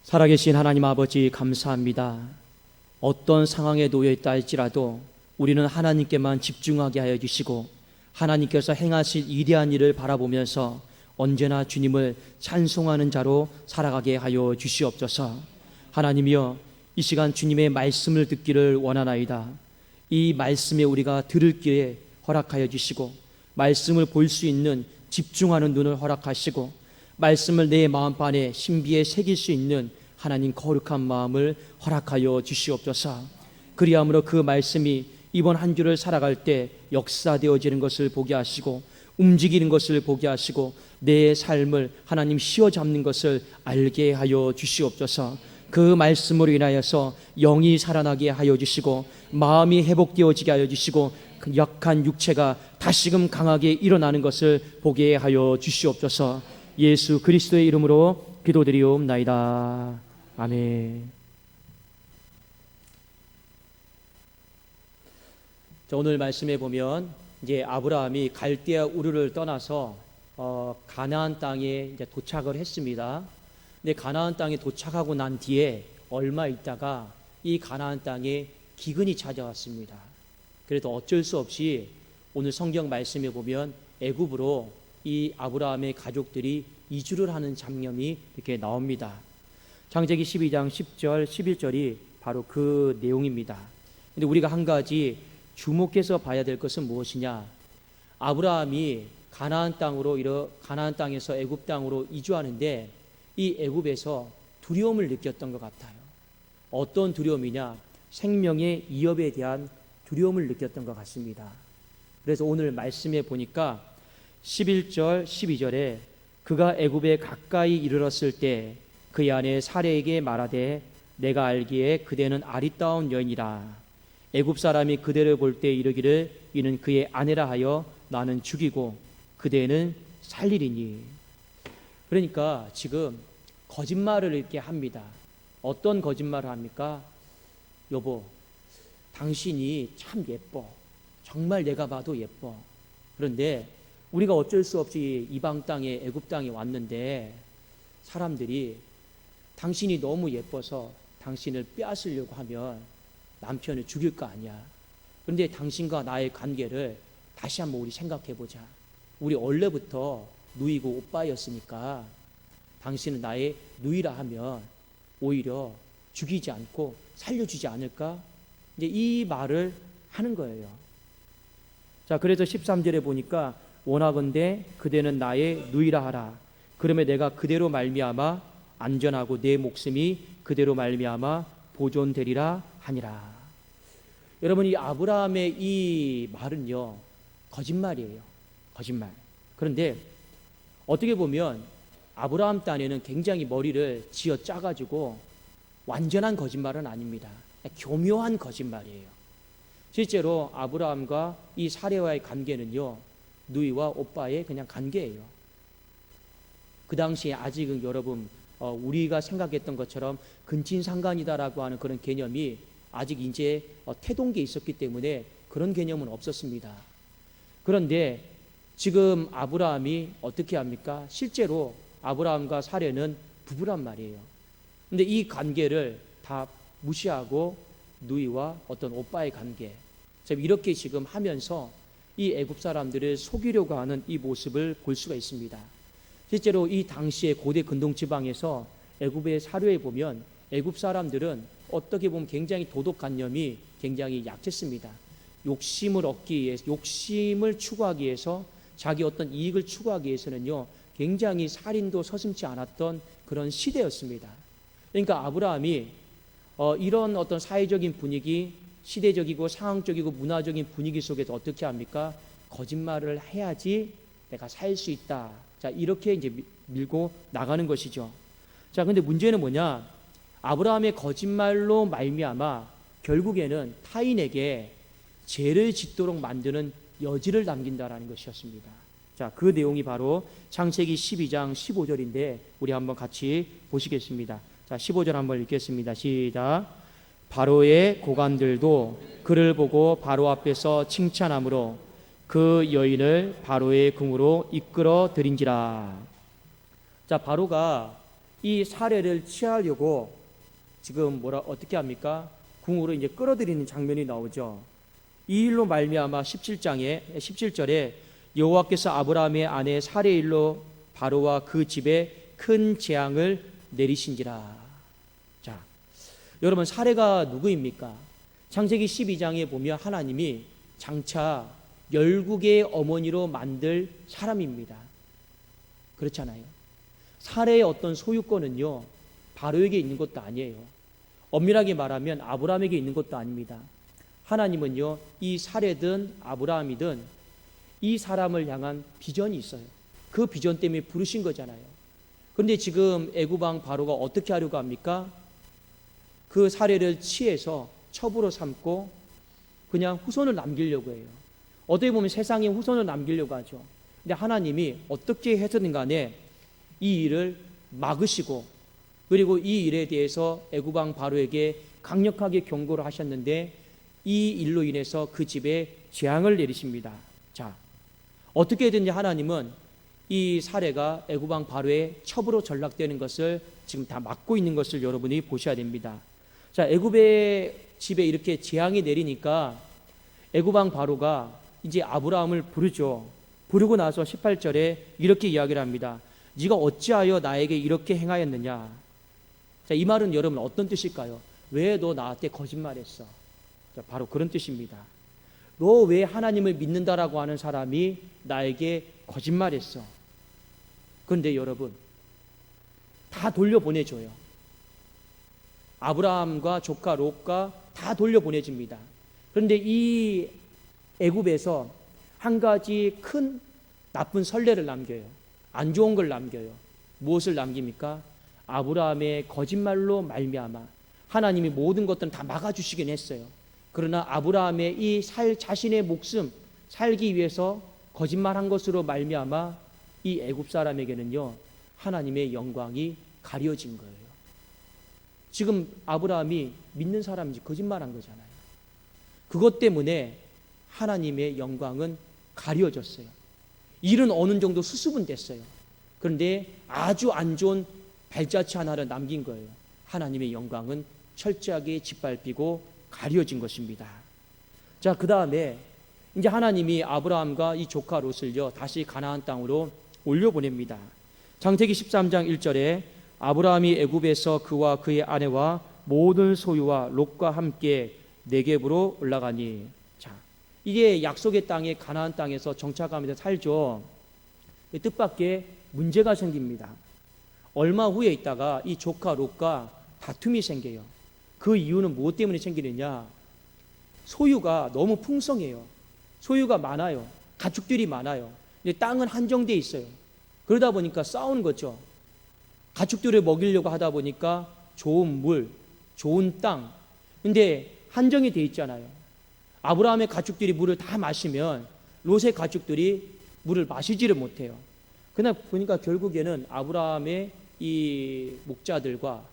살아계신 하나님 아버지 감사합니다. 어떤 상황에 놓여 있다 할지라도 우리는 하나님께만 집중하게 하여 주시고 하나님께서 행하실 위대한 일을 바라보면서 언제나 주님을 찬송하는 자로 살아가게 하여 주시옵소서. 하나님이여, 이 시간 주님의 말씀을 듣기를 원하나이다. 이 말씀에 우리가 들을 기회 허락하여 주시고 말씀을 볼 수 있는 집중하는 눈을 허락하시고 말씀을 내 마음판에 신비에 새길 수 있는 하나님 거룩한 마음을 허락하여 주시옵소서. 그리함으로 그 말씀이 이번 한 주를 살아갈 때 역사되어지는 것을 보게 하시고 움직이는 것을 보게 하시고 내 삶을 하나님 씌워잡는 것을 알게 하여 주시옵소서. 그 말씀으로 인하여서 영이 살아나게 하여 주시고 마음이 회복되어지게 하여 주시고 그 약한 육체가 다시금 강하게 일어나는 것을 보게 하여 주시옵소서. 예수 그리스도의 이름으로 기도드리옵나이다. 아멘. 자, 오늘 말씀에 보면 이제 아브라함이 갈대아 우르를 떠나서 가나안 땅에 이제 도착을 했습니다. 근데 가나안 땅에 도착하고 난 뒤에 얼마 있다가 이 가나안 땅에 기근이 찾아왔습니다. 그래도 어쩔 수 없이 오늘 성경 말씀에 보면 애굽으로 이 아브라함의 가족들이 이주를 하는 장면이 이렇게 나옵니다. 창세기 12장 10절 11절이 바로 그 내용입니다. 근데 우리가 한 가지 주목해서 봐야 될 것은 무엇이냐? 아브라함이 가나안 땅에서 애굽 땅으로 이주하는데 이 애굽에서 두려움을 느꼈던 것 같아요. 어떤 두려움이냐? 생명의 위협에 대한 두려움을 느꼈던 것 같습니다. 그래서 오늘 말씀에 보니까 11절 12절에 그가 애굽에 가까이 이르렀을 때 그의 아내 사레에게 말하되 내가 알기에 그대는 아리따운 여인이라. 애굽 사람이 그대를 볼 때 이르기를 이는 그의 아내라 하여 나는 죽이고 그대는 살리리니. 그러니까 지금 거짓말을 이렇게 합니다. 어떤 거짓말을 합니까? 여보, 당신이 참 예뻐. 정말 내가 봐도 예뻐. 그런데 우리가 어쩔 수 없이 이방 땅에 애굽 땅에 왔는데 사람들이 당신이 너무 예뻐서 당신을 빼앗으려고 하면 남편을 죽일 거 아니야. 그런데 당신과 나의 관계를 다시 한번 우리 생각해 보자. 우리 원래부터 누이고 오빠였으니까 당신은 나의 누이라 하면 오히려 죽이지 않고 살려주지 않을까? 이제 이 말을 하는 거예요. 자, 그래서 13절에 보니까 원하건대 그대는 나의 누이라 하라. 그러면 내가 그대로 말미암아 안전하고 내 목숨이 그대로 말미암아 보존되리라 하니라. 여러분, 이 아브라함의 이 말은요 거짓말이에요. 거짓말. 그런데 어떻게 보면 아브라함 딴에는 굉장히 머리를 쥐어 짜가지고 완전한 거짓말은 아닙니다. 교묘한 거짓말이에요. 실제로 아브라함과 이 사레와의 관계는요 누이와 오빠의 그냥 관계예요. 그 당시에 아직은 여러분 우리가 생각했던 것처럼 근친상간이다라고 하는 그런 개념이 아직 이제 태동기에 있었기 때문에 그런 개념은 없었습니다. 그런데 지금 아브라함이 어떻게 합니까? 실제로 아브라함과 사레는 부부란 말이에요. 근데 이 관계를 다 무시하고 누이와 어떤 오빠의 관계, 이렇게 지금 하면서 이 애굽 사람들을 속이려고 하는 이 모습을 볼 수가 있습니다. 실제로 이 당시에 고대 근동 지방에서 애굽의 사료에 보면 애굽 사람들은 어떻게 보면 굉장히 도덕관념이 굉장히 약했습니다. 욕심을 얻기 위해서, 욕심을 추구하기 위해서, 자기 어떤 이익을 추구하기 위해서는요 굉장히 살인도 서슴지 않았던 그런 시대였습니다. 그러니까 아브라함이 이런 어떤 사회적인 분위기, 시대적이고 상황적이고 문화적인 분위기 속에서 어떻게 합니까? 거짓말을 해야지 내가 살 수 있다. 자, 이렇게 이제 밀고 나가는 것이죠. 자, 근데 문제는 뭐냐? 아브라함의 거짓말로 말미암아 결국에는 타인에게 죄를 짓도록 만드는 여지를 남긴다라는 것이었습니다. 자, 그 내용이 바로 창세기 12장 15절인데 우리 한번 같이 보시겠습니다. 자, 15절 한번 읽겠습니다. 시작. 바로의 고관들도 그를 보고 바로 앞에서 칭찬함으로 그 여인을 바로의 궁으로 이끌어 들인지라. 자, 바로가 이 사례를 취하려고 지금 어떻게 합니까? 궁으로 이제 끌어들이는 장면이 나오죠. 이 일로 말미암아 17절에 여호와께서 아브라함의 아내 사레의 일로 바로와 그 집에 큰 재앙을 내리신지라. 자, 여러분 사레가 누구입니까? 창세기 12장에 보면 하나님이 장차 열국의 어머니로 만들 사람입니다. 그렇잖아요. 사레의 어떤 소유권은요 바로에게 있는 것도 아니에요. 엄밀하게 말하면 아브라함에게 있는 것도 아닙니다. 하나님은요 이 사레든 아브라함이든 이 사람을 향한 비전이 있어요. 그 비전 때문에 부르신 거잖아요. 그런데 지금 애굽 왕 바로가 어떻게 하려고 합니까? 그 사례를 취해서 첩으로 삼고 그냥 후손을 남기려고 해요. 어떻게 보면 세상에 후손을 남기려고 하죠. 근데 하나님이 어떻게 해서든 간에 이 일을 막으시고, 그리고 이 일에 대해서 애굽 왕 바로에게 강력하게 경고를 하셨는데 이 일로 인해서 그 집에 재앙을 내리십니다. 자, 어떻게든지 하나님은 이 사례가 애굽 왕 바로의 첩으로 전락되는 것을 지금 다 막고 있는 것을 여러분이 보셔야 됩니다. 자, 애굽의 집에 이렇게 재앙이 내리니까 애굽 왕 바로가 이제 아브라함을 부르죠. 부르고 나서 18절에 이렇게 이야기를 합니다. 네가 어찌하여 나에게 이렇게 행하였느냐. 자, 이 말은 여러분 어떤 뜻일까요? 왜 너 나한테 거짓말했어? 자, 바로 그런 뜻입니다. 너 왜 하나님을 믿는다라고 하는 사람이 나에게 거짓말했어? 그런데 여러분 다 돌려보내줘요. 아브라함과 조카 롯과 다 돌려보내집니다. 그런데 이 애굽에서 한 가지 큰 나쁜 선례를 남겨요. 안 좋은 걸 남겨요. 무엇을 남깁니까? 아브라함의 거짓말로 말미암아 하나님이 모든 것들은 다 막아주시긴 했어요. 그러나 아브라함의 이 자신의 목숨 살기 위해서 거짓말한 것으로 말미암아 이 애굽 사람에게는요 하나님의 영광이 가려진 거예요. 지금 아브라함이 믿는 사람인지 거짓말한 거잖아요. 그것 때문에 하나님의 영광은 가려졌어요. 일은 어느 정도 수습은 됐어요. 그런데 아주 안 좋은 발자취 하나를 남긴 거예요. 하나님의 영광은 철저하게 짓밟히고 가려진 것입니다. 자, 그 다음에 이제 하나님이 아브라함과 이 조카 롯을요 다시 가나안 땅으로 올려보냅니다. 창세기 13장 1절에 아브라함이 애굽에서 그와 그의 아내와 모든 소유와 롯과 함께 네겝으로 올라가니. 자, 이게 약속의 땅에 가나안 땅에서 정착하면서 살죠. 뜻밖의 문제가 생깁니다. 얼마 후에 있다가 이 조카 롯과 다툼이 생겨요. 그 이유는 무엇 때문에 생기느냐? 소유가 너무 풍성해요. 소유가 많아요. 가축들이 많아요. 근데 땅은 한정돼 있어요. 그러다 보니까 싸우는 거죠. 가축들을 먹이려고 하다 보니까 좋은 물, 좋은 땅, 근데 한정이 돼 있잖아요. 아브라함의 가축들이 물을 다 마시면 롯의 가축들이 물을 마시지를 못해요. 그냥 보니까 결국에는 아브라함의 이 목자들과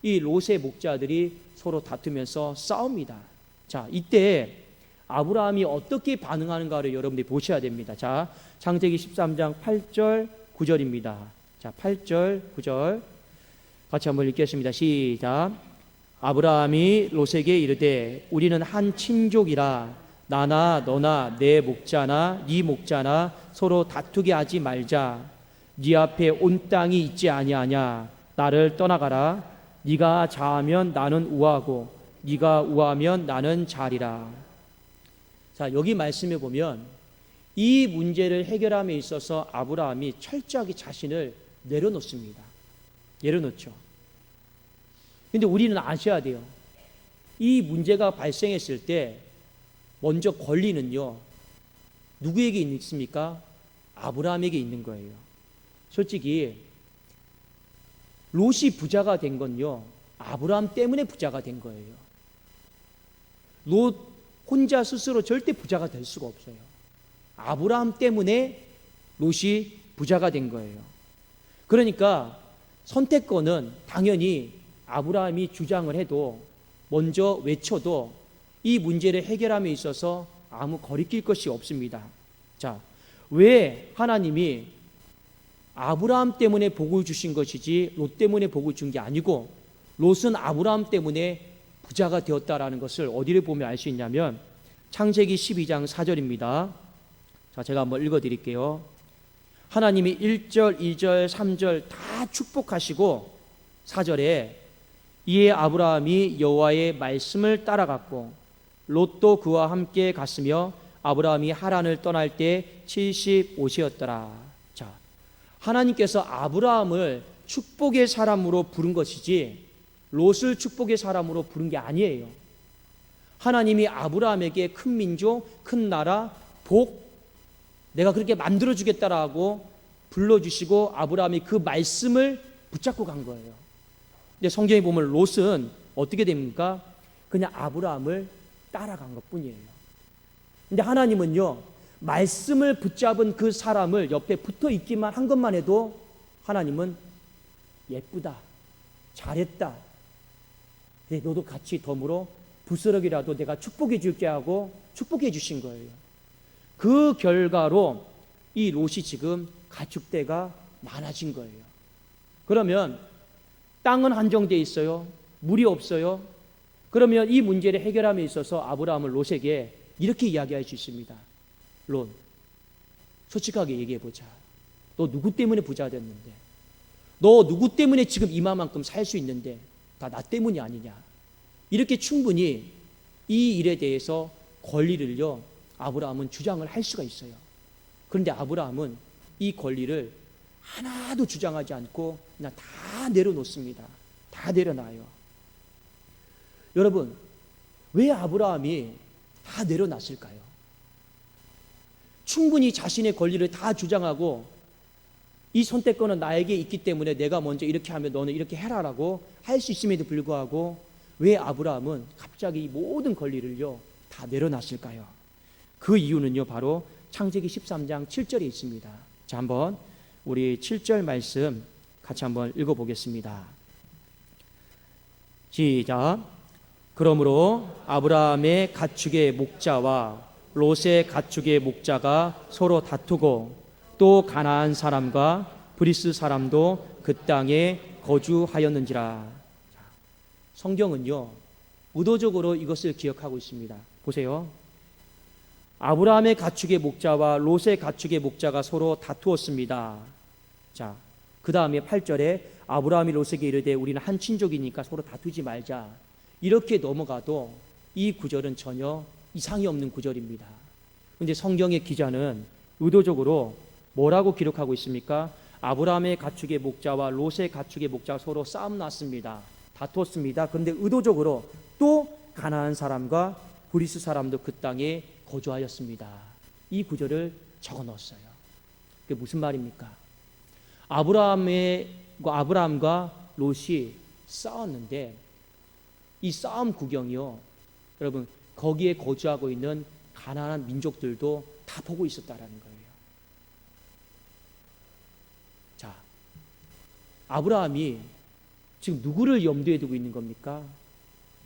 이 롯의 목자들이 서로 다투면서 싸웁니다. 자, 이때 아브라함이 어떻게 반응하는가를 여러분들이 보셔야 됩니다. 자, 창세기 13장 8절 9절입니다. 자, 8절 9절 같이 한번 읽겠습니다. 시작. 아브라함이 롯에게 이르되 우리는 한 친족이라 나나 너나 내 목자나 네 목자나 서로 다투게 하지 말자. 네 앞에 온 땅이 있지 아니하냐. 나를 떠나가라. 네가 좌하면 나는 우하고 네가 우하면 나는 좌리라. 자, 여기 말씀에 보면 이 문제를 해결함에 있어서 아브라함이 철저하게 자신을 내려놓습니다. 내려놓죠. 근데 우리는 아셔야 돼요. 이 문제가 발생했을 때 먼저 권리는요 누구에게 있습니까? 아브라함에게 있는 거예요. 솔직히 롯이 부자가 된 건요 아브라함 때문에 부자가 된 거예요. 롯 혼자 스스로 절대 부자가 될 수가 없어요. 아브라함 때문에 롯이 부자가 된 거예요. 그러니까 선택권은 당연히 아브라함이 주장을 해도 먼저 외쳐도 이 문제를 해결함에 있어서 아무 거리낄 것이 없습니다. 자, 왜 하나님이 아브라함 때문에 복을 주신 것이지 롯 때문에 복을 준 게 아니고, 롯은 아브라함 때문에 부자가 되었다라는 것을 어디를 보면 알 수 있냐면 창세기 12장 4절입니다. 자, 제가 한번 읽어드릴게요. 하나님이 1절, 2절, 3절 다 축복하시고 4절에 이에 아브라함이 여호와의 말씀을 따라갔고 롯도 그와 함께 갔으며 아브라함이 하란을 떠날 때 75세였더라. 자, 하나님께서 아브라함을 축복의 사람으로 부른 것이지 롯을 축복의 사람으로 부른 게 아니에요. 하나님이 아브라함에게 큰 민족, 큰 나라, 복, 내가 그렇게 만들어주겠다라고 불러주시고 아브라함이 그 말씀을 붙잡고 간 거예요. 근데 성경에 보면 롯은 어떻게 됩니까? 그냥 아브라함을 따라간 것 뿐이에요. 근데 하나님은요, 말씀을 붙잡은 그 사람을 옆에 붙어 있기만 한 것만 해도 하나님은 예쁘다, 잘했다, 그래, 너도 같이 덤으로 부스럭이라도 내가 축복해 줄게 하고 축복해 주신 거예요. 그 결과로 이 롯이 지금 가축대가 많아진 거예요. 그러면 땅은 한정되어 있어요. 물이 없어요. 그러면 이 문제를 해결함에 있어서 아브라함은 롯에게 이렇게 이야기할 수 있습니다. 롯, 솔직하게 얘기해보자. 너 누구 때문에 부자 됐는데, 너 누구 때문에 지금 이마만큼 살 수 있는데 다 나 때문이 아니냐. 이렇게 충분히 이 일에 대해서 권리를요, 아브라함은 주장을 할 수가 있어요. 그런데 아브라함은 이 권리를 하나도 주장하지 않고 그냥 다 내려놓습니다. 다 내려놔요. 여러분, 왜 아브라함이 다 내려놨을까요? 충분히 자신의 권리를 다 주장하고 이 선택권은 나에게 있기 때문에 내가 먼저 이렇게 하면 너는 이렇게 해라라고 할 수 있음에도 불구하고 왜 아브라함은 갑자기 이 모든 권리를요 다 내려놨을까요? 그 이유는요 바로 창세기 13장 7절에 있습니다. 자, 한번 우리 7절 말씀 같이 한번 읽어보겠습니다. 시작. 그러므로 아브라함의 가축의 목자와 롯의 가축의 목자가 서로 다투고 또 가나안 사람과 브리스 사람도 그 땅에 거주하였는지라. 성경은요 의도적으로 이것을 기억하고 있습니다. 보세요. 아브라함의 가축의 목자와 롯의 가축의 목자가 서로 다투었습니다. 자, 그 다음에 8절에 아브라함이 롯에게 이르되 우리는 한 친족이니까 서로 다투지 말자. 이렇게 넘어가도 이 구절은 전혀 이상이 없는 구절입니다. 그런데 성경의 기자는 의도적으로 뭐라고 기록하고 있습니까? 아브라함의 가축의 목자와 롯의 가축의 목자가 서로 싸움 났습니다. 다투었습니다. 그런데 의도적으로 또 가나안 사람과 브리스 사람도 그 땅에 거주하였습니다. 이 구절을 적어 넣었어요. 그게 무슨 말입니까? 아브라함과 롯이 싸웠는데 이 싸움 구경이요, 여러분 거기에 거주하고 있는 가나안 민족들도 다 보고 있었다라는 거예요. 자, 아브라함이 지금 누구를 염두에 두고 있는 겁니까?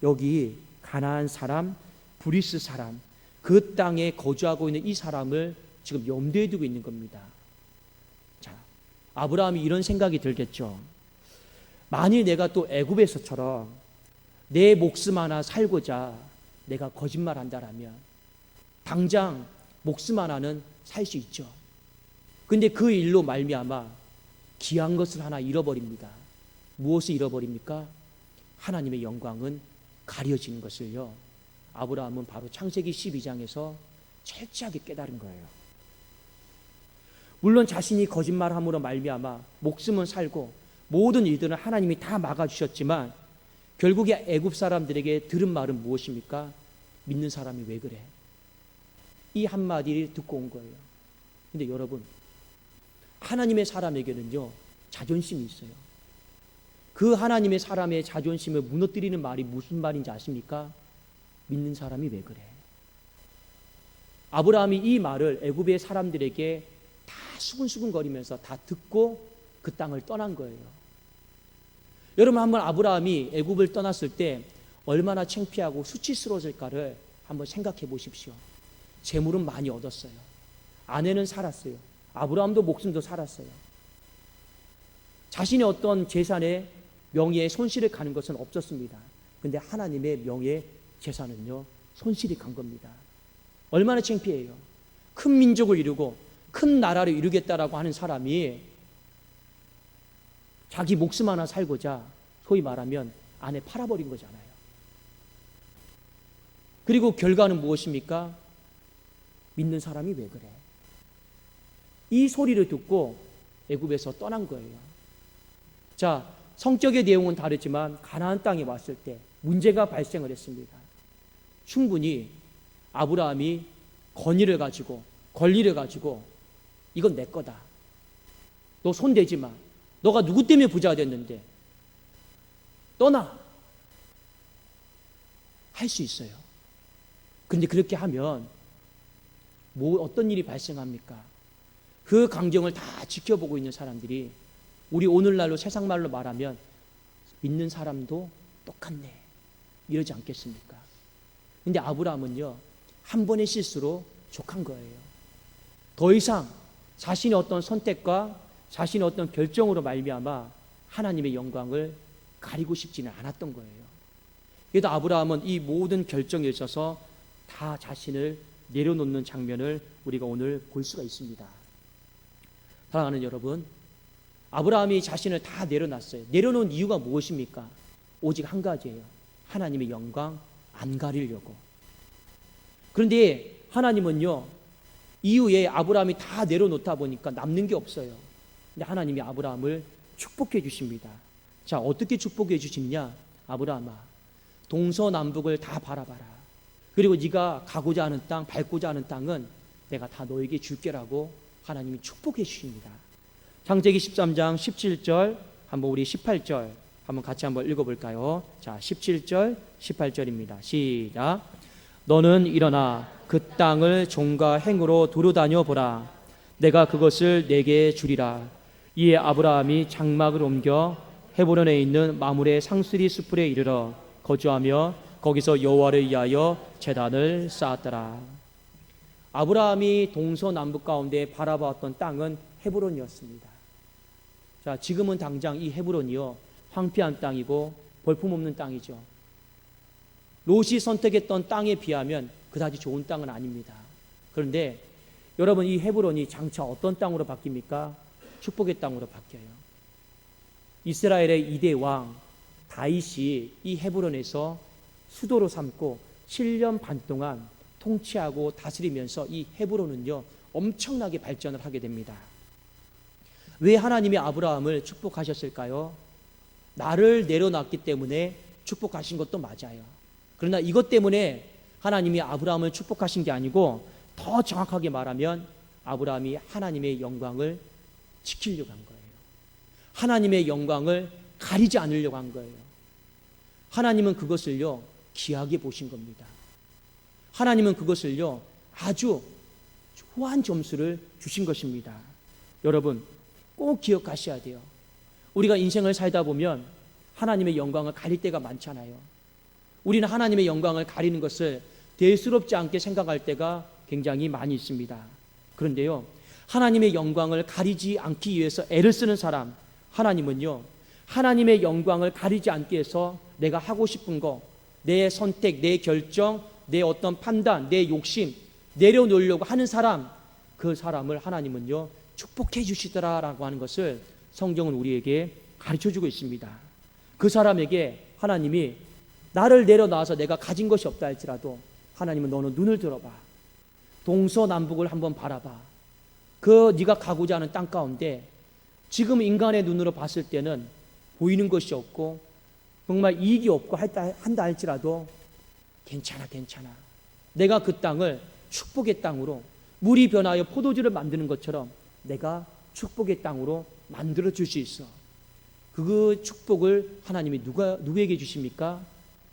여기 가나안 사람, 브리스 사람, 그 땅에 거주하고 있는 이 사람을 지금 염두에 두고 있는 겁니다. 자, 아브라함이 이런 생각이 들겠죠. 만일 내가 또 애굽에서처럼 내 목숨 하나 살고자 내가 거짓말 한다라면 당장 목숨 하나는 살 수 있죠. 근데 그 일로 말미암아 귀한 것을 하나 잃어버립니다. 무엇을 잃어버립니까? 하나님의 영광은 가려지는 것을요, 아브라함은 바로 창세기 12장에서 철저하게 깨달은 거예요. 물론 자신이 거짓말함으로 말미암아 목숨은 살고 모든 일들은 하나님이 다 막아주셨지만 결국에 애굽 사람들에게 들은 말은 무엇입니까? 믿는 사람이 왜 그래? 이 한마디를 듣고 온 거예요. 근데 여러분, 하나님의 사람에게는요 자존심이 있어요. 그 하나님의 사람의 자존심을 무너뜨리는 말이 무슨 말인지 아십니까? 믿는 사람이 왜 그래? 아브라함이 이 말을 애굽의 사람들에게 다 수근수근거리면서 다 듣고 그 땅을 떠난 거예요. 여러분, 한번 아브라함이 애굽을 떠났을 때 얼마나 창피하고 수치스러웠을까를 한번 생각해 보십시오. 재물은 많이 얻었어요. 아내는 살았어요. 아브라함도 목숨도 살았어요. 자신의 어떤 재산에 명예에 손실을 가는 것은 없었습니다. 근데 하나님의 명예 재산은요, 손실이 간 겁니다. 얼마나 창피해요. 큰 민족을 이루고 큰 나라를 이루겠다라고 하는 사람이 자기 목숨 하나 살고자 소위 말하면 아내 팔아버린 거잖아요. 그리고 결과는 무엇입니까? 믿는 사람이 왜 그래? 이 소리를 듣고 애굽에서 떠난 거예요. 자, 성격의 내용은 다르지만 가나안 땅에 왔을 때 문제가 발생을 했습니다. 충분히 아브라함이 권위를 가지고 권리를 가지고 이건 내 거다. 너 손대지 마. 너가 누구 때문에 부자가 됐는데 떠나. 할 수 있어요. 그런데 그렇게 하면 어떤 일이 발생합니까? 그 광경을 다 지켜보고 있는 사람들이 우리 오늘날로 세상말로 말하면 믿는 사람도 똑같네 이러지 않겠습니까? 근데 아브라함은요, 한 번의 실수로 족한 거예요. 더 이상 자신의 어떤 선택과 자신의 어떤 결정으로 말미암아 하나님의 영광을 가리고 싶지는 않았던 거예요. 그래도 아브라함은 이 모든 결정에 있어서 다 자신을 내려놓는 장면을 우리가 오늘 볼 수가 있습니다. 사랑하는 여러분, 아브라함이 자신을 다 내려놨어요. 내려놓은 이유가 무엇입니까? 오직 한 가지예요. 하나님의 영광 안 가리려고. 그런데 하나님은요, 이후에 아브라함이 다 내려놓다 보니까 남는 게 없어요. 근데 하나님이 아브라함을 축복해 주십니다. 자, 어떻게 축복해 주시느냐? 아브라함아, 동서남북을 다 바라봐라. 그리고 네가 가고자 하는 땅, 밟고자 하는 땅은 내가 다 너에게 줄게라고 하나님이 축복해 주십니다. 창세기 13장 17절, 한번 우리 18절 한번 같이 한번 읽어볼까요? 자, 17절 18절입니다. 시작. 너는 일어나 그 땅을 종과 행으로 두루 다녀 보라. 내가 그것을 내게 주리라. 이에 아브라함이 장막을 옮겨 헤브론에 있는 마므레 상수리 숲에 이르러 거주하며 거기서 여호와를 위하여 제단을 쌓았더라. 아브라함이 동서남북 가운데 바라봤던 땅은 헤브론이었습니다. 자, 지금은 당장 이 헤브론이요, 황폐한 땅이고 볼품없는 땅이죠. 롯이 선택했던 땅에 비하면 그다지 좋은 땅은 아닙니다. 그런데 여러분, 이 헤브론이 장차 어떤 땅으로 바뀝니까? 축복의 땅으로 바뀌어요. 이스라엘의 2대 왕 다윗이 이 헤브론에서 수도로 삼고 7년 반 동안 통치하고 다스리면서 이 헤브론은요, 엄청나게 발전을 하게 됩니다. 왜 하나님이 아브라함을 축복하셨을까요? 나를 내려놨기 때문에 축복하신 것도 맞아요. 그러나 이것 때문에 하나님이 아브라함을 축복하신 게 아니고 더 정확하게 말하면 아브라함이 하나님의 영광을 지키려고 한 거예요. 하나님의 영광을 가리지 않으려고 한 거예요. 하나님은 그것을요, 귀하게 보신 겁니다. 하나님은 그것을요, 아주 후한 점수를 주신 것입니다. 여러분, 꼭 기억하셔야 돼요. 우리가 인생을 살다 보면 하나님의 영광을 가릴 때가 많잖아요. 우리는 하나님의 영광을 가리는 것을 대수롭지 않게 생각할 때가 굉장히 많이 있습니다. 그런데요, 하나님의 영광을 가리지 않기 위해서 애를 쓰는 사람, 하나님은요, 하나님의 영광을 가리지 않기 위해서 내가 하고 싶은 거, 내 선택, 내 결정, 내 어떤 판단, 내 욕심 내려놓으려고 하는 사람, 그 사람을 하나님은요, 축복해 주시더라라고 하는 것을 성경은 우리에게 가르쳐주고 있습니다. 그 사람에게 하나님이 나를 내려놔서 내가 가진 것이 없다 할지라도 하나님은 너는 눈을 들어봐. 동서남북을 한번 바라봐. 그 네가 가고자 하는 땅 가운데 지금 인간의 눈으로 봤을 때는 보이는 것이 없고 정말 이익이 없고 한다 할지라도 괜찮아. 내가 그 땅을 축복의 땅으로 물이 변하여 포도주를 만드는 것처럼 내가 축복의 땅으로 만들어 줄 수 있어. 그 축복을 하나님이 누구에게 주십니까?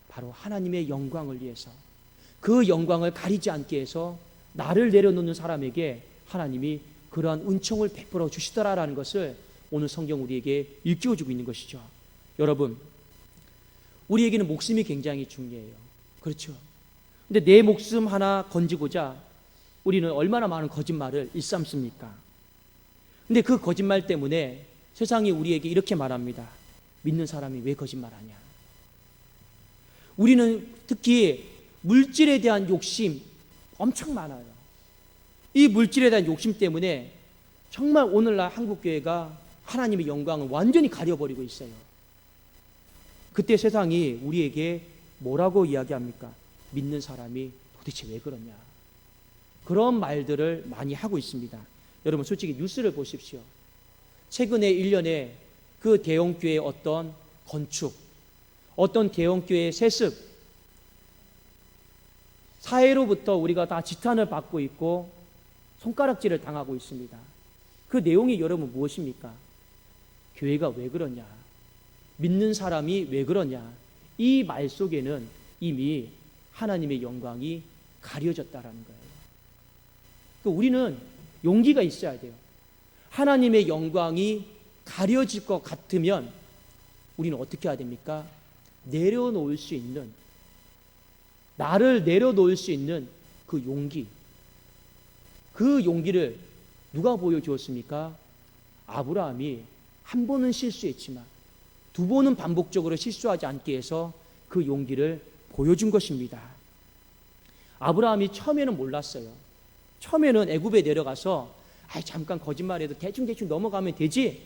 바로 하나님의 영광을 위해서, 그 영광을 가리지 않게 해서 나를 내려놓는 사람에게 하나님이 그러한 은총을 베풀어 주시더라라는 것을 오늘 성경 우리에게 일깨워주고 있는 것이죠. 여러분, 우리에게는 목숨이 굉장히 중요해요. 그렇죠? 근데 내 목숨 하나 건지고자 우리는 얼마나 많은 거짓말을 일삼습니까? 근데 그 거짓말 때문에 세상이 우리에게 이렇게 말합니다. 믿는 사람이 왜 거짓말하냐? 우리는 특히 물질에 대한 욕심 엄청 많아요. 이 물질에 대한 욕심 때문에 정말 오늘날 한국교회가 하나님의 영광을 완전히 가려버리고 있어요. 그때 세상이 우리에게 뭐라고 이야기합니까? 믿는 사람이 도대체 왜 그러냐? 그런 말들을 많이 하고 있습니다. 여러분 솔직히 뉴스를 보십시오. 최근에 1년에 그 대형교회의 어떤 건축, 어떤 대형교회의 세습, 사회로부터 우리가 다 지탄을 받고 있고 손가락질을 당하고 있습니다. 그 내용이 여러분 무엇입니까? 교회가 왜 그러냐? 믿는 사람이 왜 그러냐? 이 말 속에는 이미 하나님의 영광이 가려졌다라는 거예요. 우리는 용기가 있어야 돼요. 하나님의 영광이 가려질 것 같으면 우리는 어떻게 해야 됩니까? 내려놓을 수 있는, 나를 내려놓을 수 있는 그 용기, 그 용기를 누가 보여주었습니까? 아브라함이 한 번은 실수했지만 두 번은 반복적으로 실수하지 않게 해서 그 용기를 보여준 것입니다. 아브라함이 처음에는 몰랐어요. 처음에는 애굽에 내려가서 잠깐 거짓말해도 대충 넘어가면 되지,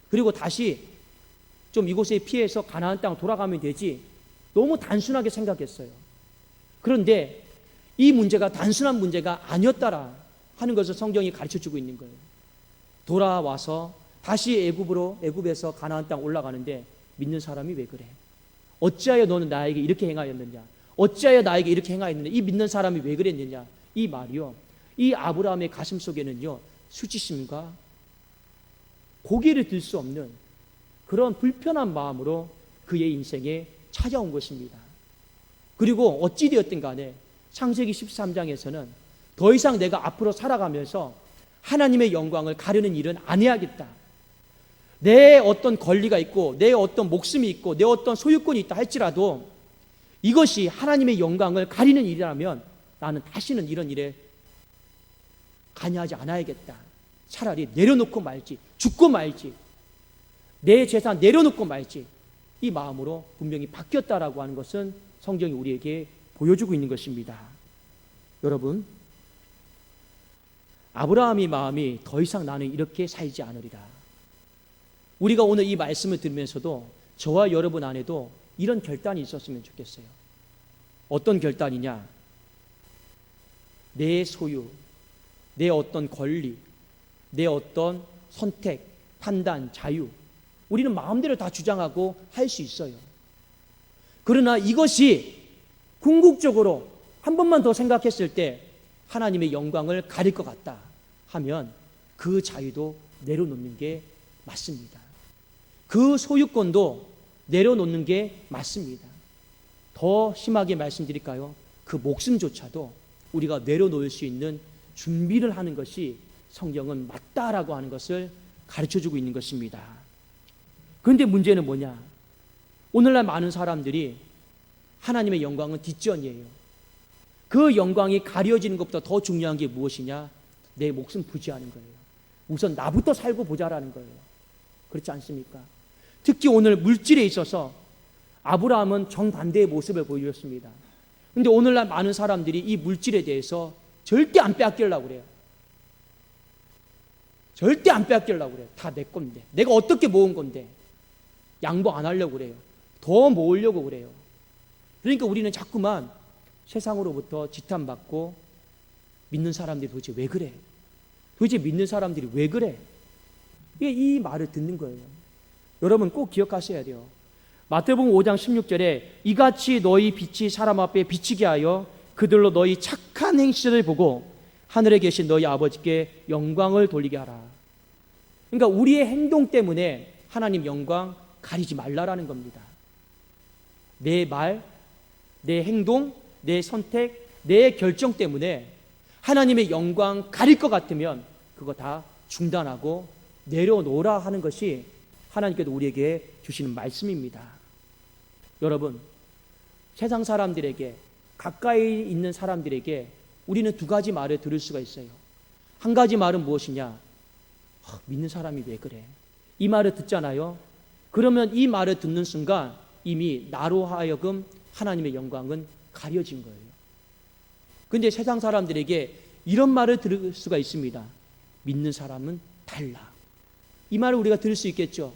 그리고 다시 좀 이곳에 피해서 가나안 땅 돌아가면 되지, 너무 단순하게 생각했어요. 그런데 이 문제가 단순한 문제가 아니었다라 하는 것을 성경이 가르쳐주고 있는 거예요. 돌아와서 다시 애굽에서 가나안 땅 올라가는데 믿는 사람이 왜 그래? 어찌하여 너는 나에게 이렇게 행하였느냐? 어찌하여 나에게 이렇게 행하였느냐? 이 믿는 사람이 왜 그랬느냐? 이 말이요, 이 아브라함의 가슴 속에는요, 수치심과 고개를 들 수 없는 그런 불편한 마음으로 그의 인생에 찾아온 것입니다. 그리고 어찌되었든 간에 창세기 13장에서는 더 이상 내가 앞으로 살아가면서 하나님의 영광을 가르는 일은 안 해야겠다. 내 어떤 권리가 있고 내 어떤 목숨이 있고 내 어떤 소유권이 있다 할지라도 이것이 하나님의 영광을 가리는 일이라면 나는 다시는 이런 일에 관여하지 않아야겠다. 차라리 내려놓고 말지, 죽고 말지, 내 재산 내려놓고 말지, 이 마음으로 분명히 바뀌었다라고 하는 것은 성경이 우리에게 보여주고 있는 것입니다. 여러분, 아브라함의 마음이 더 이상 나는 이렇게 살지 않으리라. 우리가 오늘 이 말씀을 들으면서도 저와 여러분 안에도 이런 결단이 있었으면 좋겠어요. 어떤 결단이냐? 내 소유, 내 어떤 권리, 내 어떤 선택, 판단, 자유, 우리는 마음대로 다 주장하고 할 수 있어요. 그러나 이것이 궁극적으로 한 번만 더 생각했을 때 하나님의 영광을 가릴 것 같다 하면 그 자유도 내려놓는 게 맞습니다. 그 소유권도 내려놓는 게 맞습니다. 더 심하게 말씀드릴까요? 그 목숨조차도 우리가 내려놓을 수 있는 준비를 하는 것이 성경은 맞다라고 하는 것을 가르쳐주고 있는 것입니다. 그런데 문제는 뭐냐? 오늘날 많은 사람들이 하나님의 영광은 뒷전이에요. 그 영광이 가려지는 것보다 더 중요한 게 무엇이냐? 내 목숨 부지하는 거예요. 우선 나부터 살고 보자라는 거예요. 그렇지 않습니까? 특히 오늘 물질에 있어서 아브라함은 정반대의 모습을 보여줬습니다. 그런데 오늘날 많은 사람들이 이 물질에 대해서 절대 안 빼앗기려고 그래요. 절대 안 빼앗기려고 그래요. 다 내 건데, 내가 어떻게 모은 건데 양보 안 하려고 그래요. 더 모으려고 그래요. 그러니까 우리는 자꾸만 세상으로부터 지탄받고 믿는 사람들이 도대체 왜 그래? 도대체 믿는 사람들이 왜 그래? 이 말을 듣는 거예요. 여러분 꼭 기억하셔야 돼요. 마태복음 5장 16절에 이같이 너희 빛이 사람 앞에 비치게 하여 그들로 너희 착한 행실을 보고 하늘에 계신 너희 아버지께 영광을 돌리게 하라. 그러니까 우리의 행동 때문에 하나님 영광 가리지 말라라는 겁니다. 내 말, 내 행동, 내 선택, 내 결정 때문에 하나님의 영광 가릴 것 같으면 그거 다 중단하고 내려놓으라 하는 것이 하나님께서 우리에게 주시는 말씀입니다. 여러분, 세상 사람들에게, 가까이 있는 사람들에게 우리는 두 가지 말을 들을 수가 있어요. 한 가지 말은 무엇이냐? 믿는 사람이 왜 그래? 이 말을 듣잖아요. 그러면 이 말을 듣는 순간 이미 나로 하여금 하나님의 영광은 가려진 거예요. 근데 세상 사람들에게 이런 말을 들을 수가 있습니다. 믿는 사람은 달라. 이 말을 우리가 들을 수 있겠죠.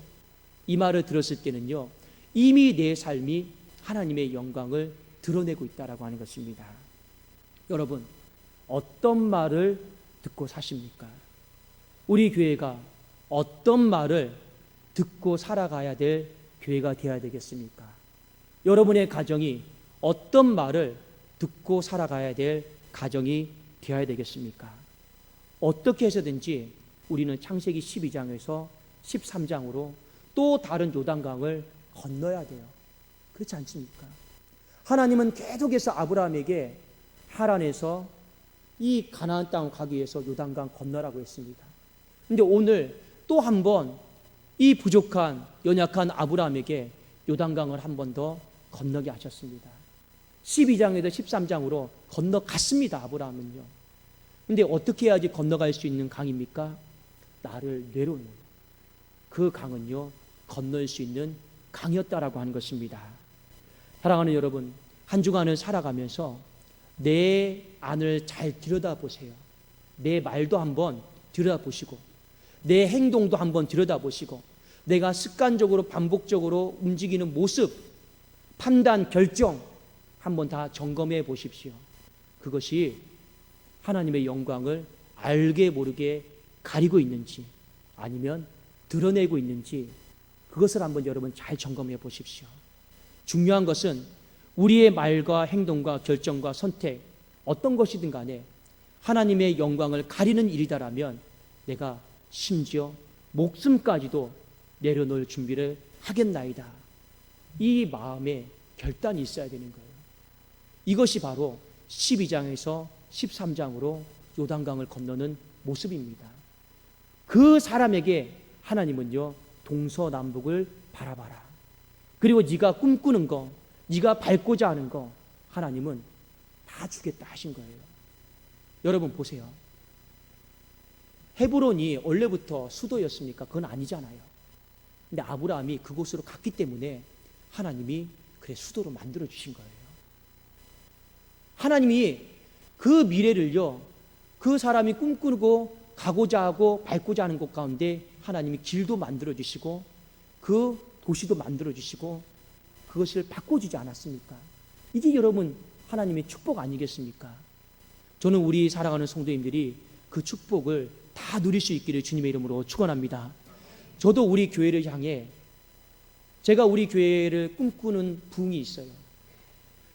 이 말을 들었을 때는요, 이미 내 삶이 하나님의 영광을 드러내고 있다라고 하는 것입니다. 여러분, 어떤 말을 듣고 사십니까? 우리 교회가 어떤 말을 듣고 살아가야 될 교회가 되어야 되겠습니까? 여러분의 가정이 어떤 말을 듣고 살아가야 될 가정이 되어야 되겠습니까? 어떻게 해서든지 우리는 창세기 12장에서 13장으로 또 다른 요단강을 건너야 돼요. 그렇지 않습니까? 하나님은 계속해서 아브라함에게 하란에서 이 가나안 땅 가기 위해서 요단강 건너라고 했습니다. 그런데 오늘 또 한 번 이 부족한 연약한 아브라함에게 요단강을 한 번 더 건너게 하셨습니다. 12장에서 13장으로 건너갔습니다. 아브라함은요. 근데 어떻게 해야지 건너갈 수 있는 강입니까? 나를 내려놓는 그 강은요, 건널 수 있는 강이었다라고 하는 것입니다. 사랑하는 여러분, 한 주간을 살아가면서 내 안을 잘 들여다보세요. 내 말도 한번 들여다보시고 내 행동도 한번 들여다보시고 내가 습관적으로 반복적으로 움직이는 모습, 판단, 결정 한번 다 점검해 보십시오. 그것이 하나님의 영광을 알게 모르게 가리고 있는지 아니면 드러내고 있는지 그것을 한번 여러분 잘 점검해 보십시오. 중요한 것은 우리의 말과 행동과 결정과 선택 어떤 것이든 간에 하나님의 영광을 가리는 일이다라면 내가 심지어 목숨까지도 내려놓을 준비를 하겠나이다. 이 마음에 결단이 있어야 되는 거예요. 이것이 바로 12장에서 13장으로 요단강을 건너는 모습입니다. 그 사람에게 하나님은요, 동서남북을 바라봐라. 그리고 네가 꿈꾸는 거, 네가 밟고자 하는 거 하나님은 다 주겠다 하신 거예요. 여러분 보세요. 헤브론이 원래부터 수도였습니까? 그건 아니잖아요. 근데 아브라함이 그곳으로 갔기 때문에 하나님이 그래 수도로 만들어 주신 거예요. 하나님이 그 미래를요, 그 사람이 꿈꾸고 가고자 하고 밟고자 하는 곳 가운데 하나님이 길도 만들어 주시고 그 도시도 만들어 주시고 그것을 바꿔주지 않았습니까? 이게 여러분 하나님의 축복 아니겠습니까? 저는 우리 사랑하는 성도님들이 그 축복을 다 누릴 수 있기를 주님의 이름으로 축원합니다. 저도 우리 교회를 향해 제가 우리 교회를 꿈꾸는 부흥이 있어요.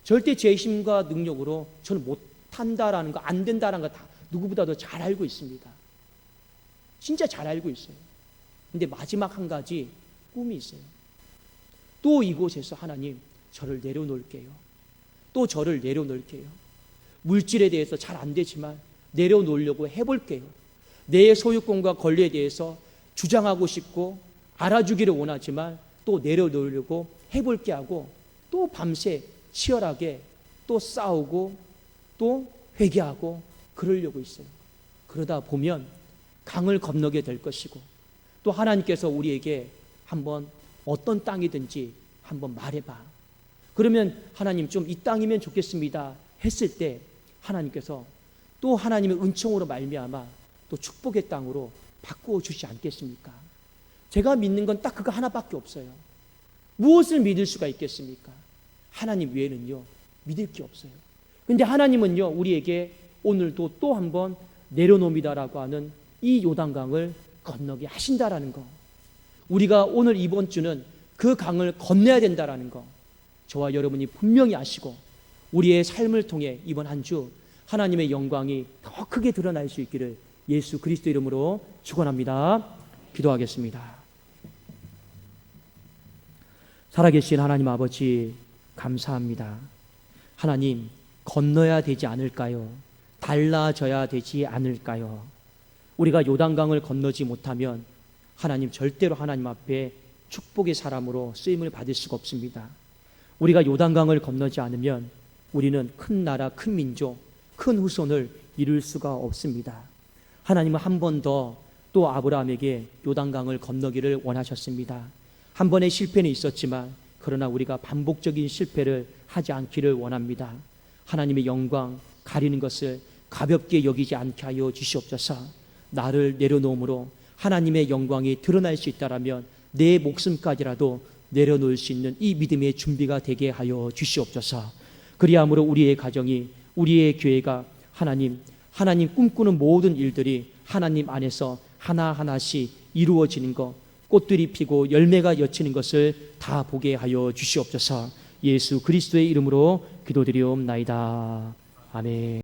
절대 제 힘과 능력으로 저는 못한다라는 거, 안 된다라는 거 다 누구보다도 잘 알고 있습니다. 진짜 잘 알고 있어요. 근데 마지막 한 가지 꿈이 있어요. 또 이곳에서 하나님 저를 내려놓을게요. 또 저를 내려놓을게요. 물질에 대해서 잘 안 되지만 내려놓으려고 해볼게요. 내 소유권과 권리에 대해서 주장하고 싶고 알아주기를 원하지만 또 내려놓으려고 해볼게 하고 또 밤새 치열하게 또 싸우고 또 회개하고 그러려고 있어요. 그러다 보면 강을 건너게 될 것이고 또 하나님께서 우리에게 한번 어떤 땅이든지 한번 말해봐. 그러면 하나님 좀 이 땅이면 좋겠습니다 했을 때 하나님께서 또 하나님의 은총으로 말미암아 또 축복의 땅으로 바꾸어 주시지 않겠습니까? 제가 믿는 건 딱 그거 하나밖에 없어요. 무엇을 믿을 수가 있겠습니까? 하나님 외에는요 믿을 게 없어요. 근데 하나님은요 우리에게 오늘도 또 한번 내려놓습니다라고 하는 이 요단강을 건너게 하신다라는 거, 우리가 오늘 이번 주는 그 강을 건너야 된다라는 거 저와 여러분이 분명히 아시고 우리의 삶을 통해 이번 한 주 하나님의 영광이 더 크게 드러날 수 있기를 예수 그리스도 이름으로 축원합니다. 기도하겠습니다. 살아계신 하나님 아버지 감사합니다. 하나님 건너야 되지 않을까요? 달라져야 되지 않을까요? 우리가 요단강을 건너지 못하면 하나님 절대로 하나님 앞에 축복의 사람으로 쓰임을 받을 수가 없습니다. 우리가 요단강을 건너지 않으면 우리는 큰 나라, 큰 민족, 큰 후손을 이룰 수가 없습니다. 하나님은 한 번 더 또 아브라함에게 요단강을 건너기를 원하셨습니다. 한 번의 실패는 있었지만 그러나 우리가 반복적인 실패를 하지 않기를 원합니다. 하나님의 영광 가리는 것을 가볍게 여기지 않게 하여 주시옵소서. 나를 내려놓음으로 하나님의 영광이 드러날 수 있다라면 내 목숨까지라도 내려놓을 수 있는 이 믿음의 준비가 되게 하여 주시옵소서. 그리함으로 우리의 가정이, 우리의 교회가 하나님 꿈꾸는 모든 일들이 하나님 안에서 하나하나씩 이루어지는 것, 꽃들이 피고 열매가 맺히는 것을 다 보게 하여 주시옵소서. 예수 그리스도의 이름으로 기도드리옵나이다. 아멘.